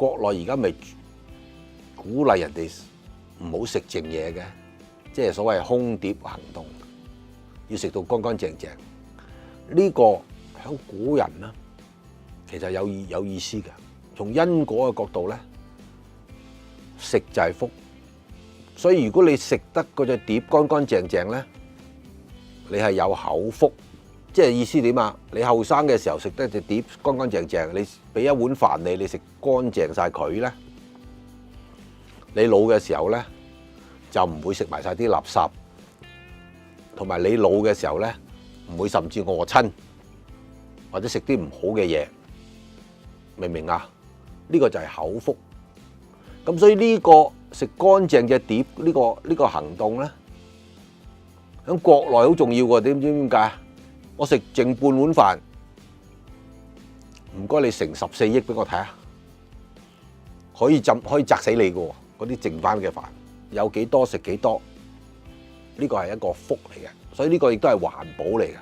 國內而家咪鼓勵人哋唔好食剩嘢嘅，即係所謂空碟行動，要食到乾乾淨淨。呢個喺古人啦，其實有意思嘅。從因果嘅角度咧，食就係福，所以如果你食得嗰隻碟乾乾淨淨咧，你係有口福。即係意思點啊？你後生嘅時候食得隻碟乾乾淨淨，你俾一碗飯你食乾淨晒佢咧，你老嘅時候咧就唔會食埋晒啲垃圾，同埋你老嘅時候咧唔會甚至餓親，或者食啲唔好嘅嘢，明唔明啊？呢個就係口福。咁所以呢個食乾淨隻碟呢個行動咧，喺國內好重要嘅。知唔知點解？我食剩半碗飯，唔該你乘14億俾我睇下，可以砸死你嘅喎。嗰啲剩翻嘅飯有幾多食幾多，呢個係一個福嚟嘅，所以呢個亦都係環保嚟嘅。